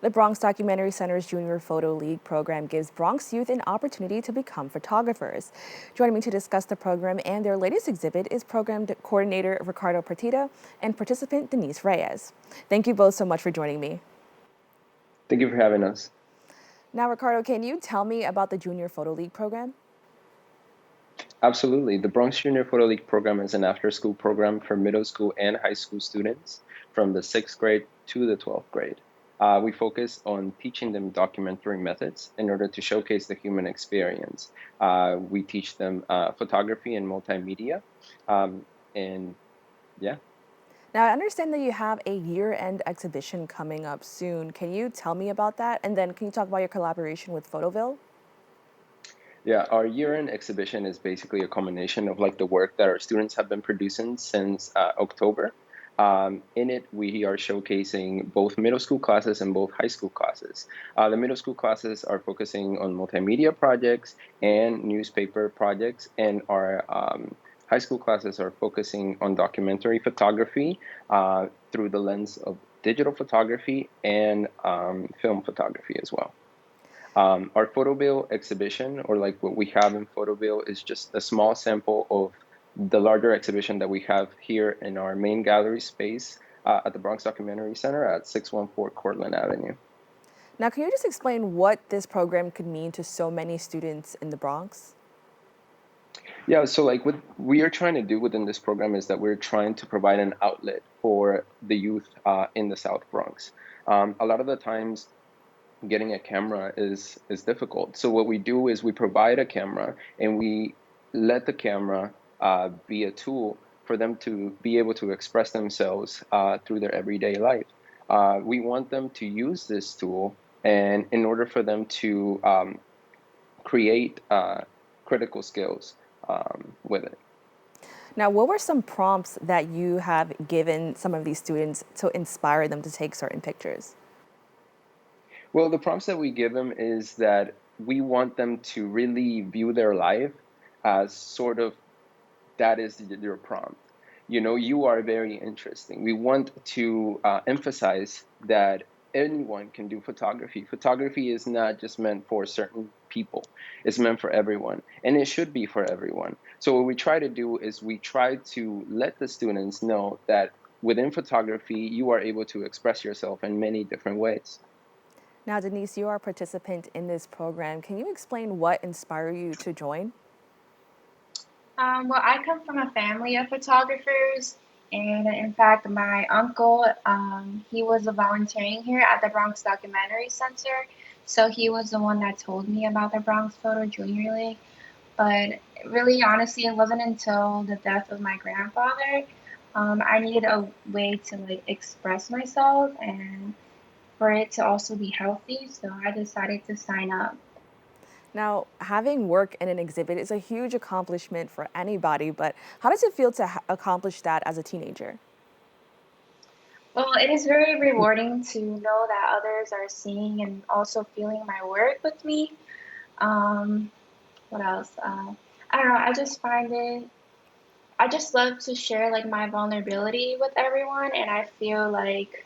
The Bronx Documentary Center's Junior Photo League program gives Bronx youth an opportunity to become photographers. Joining me to discuss the program and their latest exhibit is program coordinator Ricardo Partita and participant Dennise Reyes. Thank you both so much for joining me. Thank you for having us. Now, Ricardo, can you tell me about the Junior Photo League program? Absolutely. The Bronx Junior Photo League program is an after-school program for middle school and high school students from the 6th grade to the 12th grade. We focus on teaching them documentary methods in order to showcase the human experience. We teach them photography and multimedia. And yeah. Now, I understand that you have a year-end exhibition coming up soon. Can you tell me about that? And then can you talk about your collaboration with Photoville? Yeah, our year-end exhibition is basically a combination of like the work that our students have been producing since October. In it, we are showcasing both middle school classes and both high school classes. The middle school classes are focusing on multimedia projects and newspaper projects, and our high school classes are focusing on documentary photography through the lens of digital photography and film photography as well. Our Photoville exhibition, or like what we have in Photoville, is just a small sample of the larger exhibition that we have here in our main gallery space at the Bronx Documentary Center at 614 Cortlandt Avenue. Now, can you just explain what this program could mean to so many students in the Bronx? Yeah, so like what we are trying to do within this program is that we're trying to provide an outlet for the youth in the South Bronx. A lot of the times, getting a camera is difficult. So what we do is we provide a camera and we let the camera be a tool for them to be able to express themselves through their everyday life. We want them to use this tool, and in order for them to create critical skills with it. Now, what were some prompts that you have given some of these students to inspire them to take certain pictures? Well, the prompts that we give them is that we want them to really view their life as sort of that is your prompt. You know, you are very interesting. We want to emphasize that anyone can do photography. Photography is not just meant for certain people, it's meant for everyone, and it should be for everyone. So, what we try to do is we try to let the students know that within photography, you are able to express yourself in many different ways. Now, Dennise, you are a participant in this program. Can you explain what inspired you to join? Well, I come from a family of photographers, and in fact, my uncle, he was volunteering here at the Bronx Documentary Center, so he was the one that told me about the Bronx Photo Junior League. But really, honestly, it wasn't until the death of my grandfather, I needed a way to like express myself and for it to also be healthy, so I decided to sign up. Now, having work in an exhibit is a huge accomplishment for anybody, but how does it feel to accomplish that as a teenager? Well, it is very rewarding to know that others are seeing and also feeling my work with me. Um, what else? I don't know. I just love to share like my vulnerability with everyone, and I feel like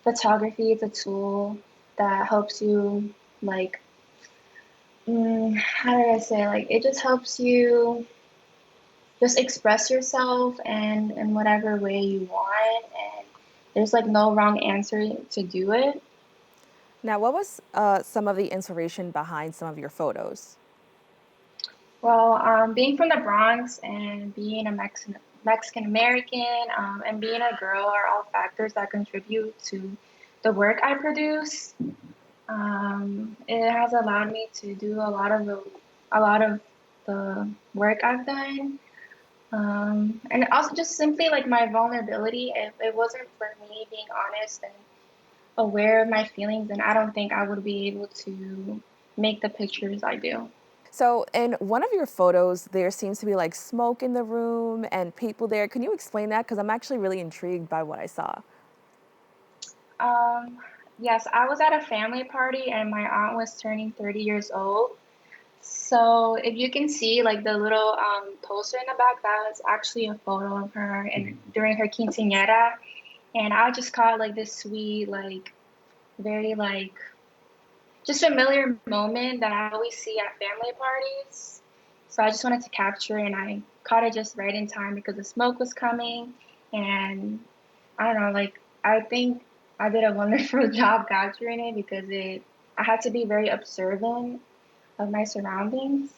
photography is a tool that helps you like, how do I say? Like, it just helps you just express yourself and in whatever way you want, and there's like no wrong answer to do it. Now, what was some of the inspiration behind some of your photos? Well, being from the Bronx and being a Mexican American and being a girl are all factors that contribute to the work I produce. It has allowed me to do a lot of the work I've done, and also just simply like my vulnerability. If it wasn't for me being honest and aware of my feelings, then I don't think I would be able to make the pictures I do. So, in one of your photos, there seems to be like smoke in the room and people there. Can you explain that? Because I'm actually really intrigued by what I saw. Um, yes, I was at a family party and my aunt was turning 30 years old. So if you can see like the little poster in the back, that was actually a photo of her and during her quinceañera. And I just caught like this sweet like very like just familiar moment that I always see at family parties. So I just wanted to capture it, and I caught it just right in time because the smoke was coming. And I don't know, like, I think I did a wonderful job capturing it because I had to be very observant of my surroundings.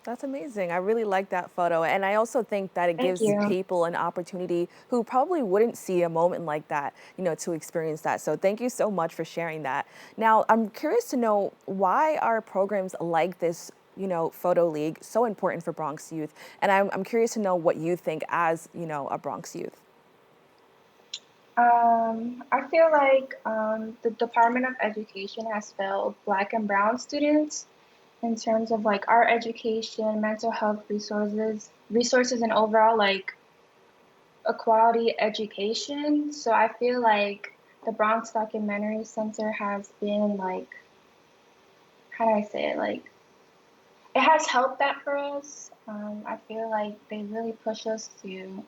That's amazing. I really like that photo. And I also think that it Thank gives you. people an opportunity who probably wouldn't see a moment like that, to experience that. So thank you so much for sharing that. Now, I'm curious to know, why are programs like this, photo league so important for Bronx youth? And I'm curious to know what you think as, a Bronx youth. I feel like the Department of Education has failed Black and Brown students in terms of like our education, mental health resources, and overall like a quality education. So I feel like the Bronx Documentary Center has been like, how do I say it? Like, it has helped that for us. I feel like they really push us to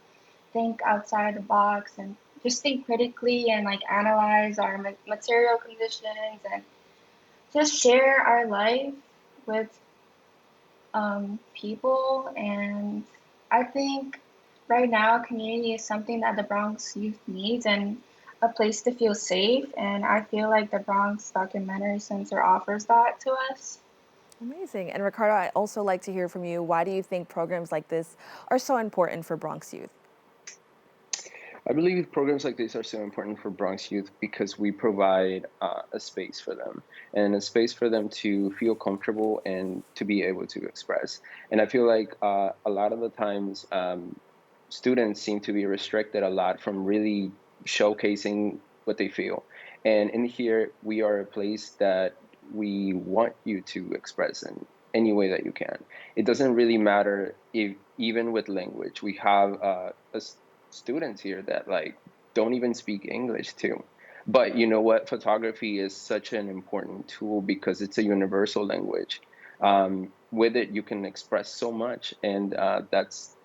think outside of the box and just think critically and like analyze our material conditions and just share our life with people. And I think right now, community is something that the Bronx youth needs and a place to feel safe. And I feel like the Bronx Documentary Center offers that to us. Amazing. And Ricardo, I also like to hear from you. Why do you think programs like this are so important for Bronx youth? I believe programs like this are so important for Bronx youth because we provide a space for them and a space for them to feel comfortable and to be able to express. And I feel like a lot of the times students seem to be restricted a lot from really showcasing what they feel. And in here, we are a place that we want you to express in any way that you can. It doesn't really matter if, even with language, we have students here that like don't even speak English too. But you know what? Photography is such an important tool because it's a universal language. With it, you can express so much, and that's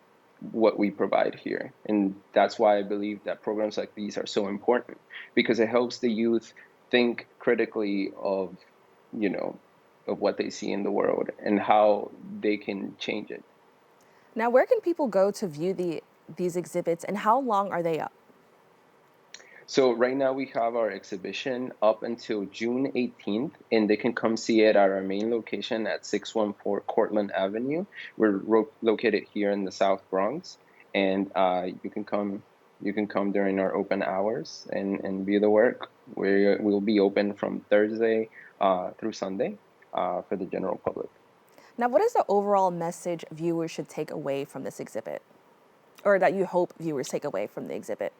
what we provide here. And that's why I believe that programs like these are so important because it helps the youth think critically you know, of what they see in the world and how they can change it. Now, where can people go to view these exhibits, and how long are they up? So right now we have our exhibition up until June 18th, and they can come see it at our main location at 614 Cortlandt Avenue. We're located here in the South Bronx, and you can come during our open hours and view the work. We'll be open from Thursday through Sunday for the general public. Now, what is the overall message viewers should take away from this exhibit, or that you hope viewers take away from the exhibit?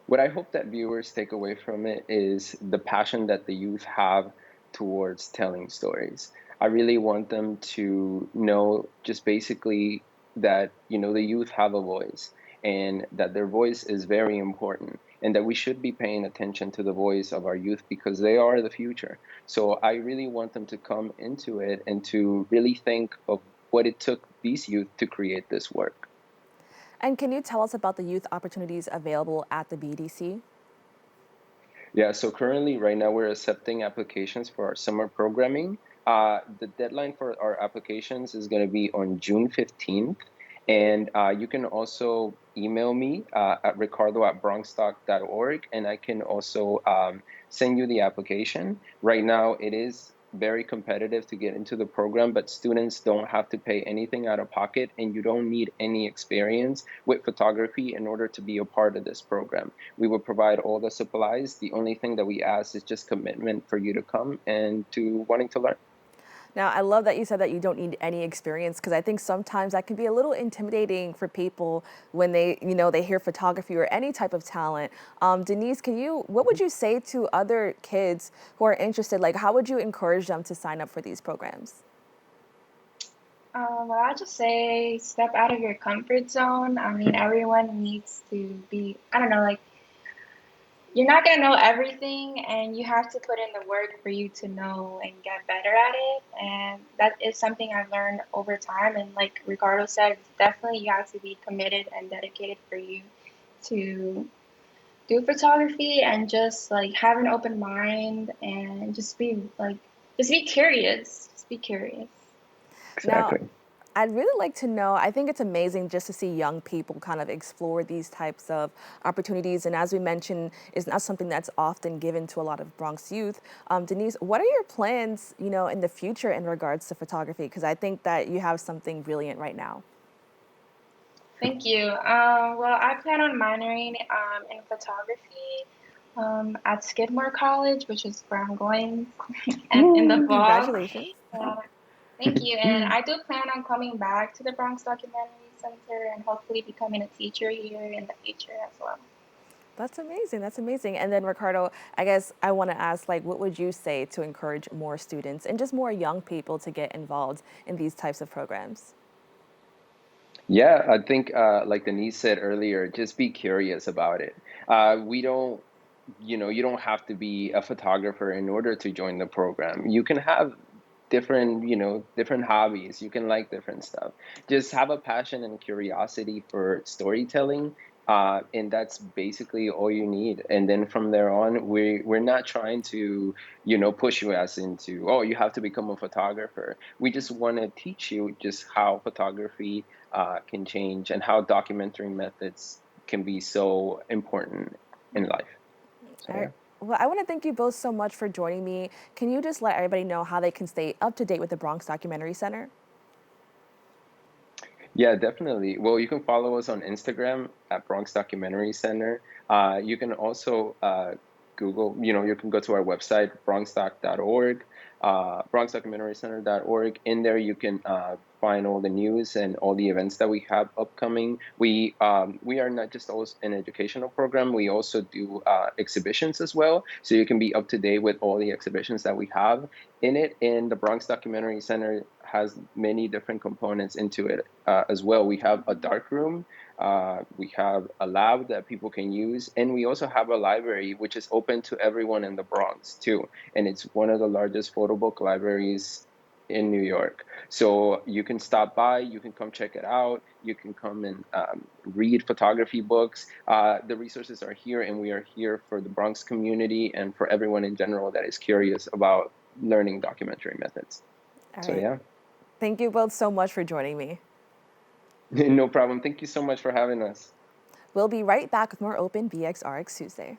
What I hope that viewers take away from it is the passion that the youth have towards telling stories. I really want them to know just basically that, the youth have a voice and that their voice is very important and that we should be paying attention to the voice of our youth because they are the future. So I really want them to come into it and to really think of what it took these youth to create this work. And can you tell us about the youth opportunities available at the BDC? Yeah, so currently, right now, we're accepting applications for our summer programming. The deadline for our applications is going to be on June 15th. And you can also email me at ricardo@bronxdoc.org, and I can also send you the application. Right now, it is very competitive to get into the program, but students don't have to pay anything out of pocket, and you don't need any experience with photography in order to be a part of this program. We will provide all the supplies. The only thing that we ask is just commitment for you to come and to wanting to learn. Now, I love that you said that you don't need any experience, because I think sometimes that can be a little intimidating for people when they hear photography or any type of talent. Dennise, what would you say to other kids who are interested? Like, how would you encourage them to sign up for these programs? Well, I just say step out of your comfort zone. I mean, everyone needs to be, I don't know, like, you're not going to know everything, and you have to put in the work for you to know and get better at it. And that is something I've learned over time. And like Ricardo said, definitely you have to be committed and dedicated for you to do photography and just like have an open mind and just be curious. Just be curious. Now, Exactly. I'd really like to know, I think it's amazing just to see young people kind of explore these types of opportunities. And as we mentioned, it's not something that's often given to a lot of Bronx youth. Dennise, what are your plans, in the future in regards to photography? Because I think that you have something brilliant right now. Thank you. Well, I plan on minoring in photography at Skidmore College, which is where I'm going, and in the fall. Congratulations. Uh, Thank you. And I do plan on coming back to the Bronx Documentary Center and hopefully becoming a teacher here in the future as well. That's amazing. That's amazing. And then, Ricardo, I guess I want to ask, what would you say to encourage more students and just more young people to get involved in these types of programs? Yeah, I think like Denise said earlier, just be curious about it. We don't, you don't have to be a photographer in order to join the program. You can have different, different hobbies. You can like different stuff. Just have a passion and curiosity for storytelling. And that's basically all you need. And then from there on, we're not trying to, push you as into, oh, you have to become a photographer. We just want to teach you just how photography can change and how documentary methods can be so important in life. So All yeah. right. Well, I want to thank you both so much for joining me. Can you just let everybody know how they can stay up to date with the Bronx Documentary Center? Yeah, definitely. Well, you can follow us on Instagram at Bronx Documentary Center. You can also Google, you can go to our website, bronxdoc.org, bronxdocumentarycenter.org. In there, you can find all the news and all the events that we have upcoming. We are not just always an educational program. We also do exhibitions as well. So you can be up to date with all the exhibitions that we have in it. And the Bronx Documentary Center has many different components into it as well. We have a dark room, we have a lab that people can use, and we also have a library which is open to everyone in the Bronx too. And it's one of the largest photo book libraries in New York. So you can stop by, you can come check it out, you can come and read photography books. The resources are here, and we are here for the Bronx community and for everyone in general that is curious about learning documentary methods. All So right. yeah. Thank you both so much for joining me. No problem. Thank you so much for having us. We'll be right back with more Open BxRx Tuesday.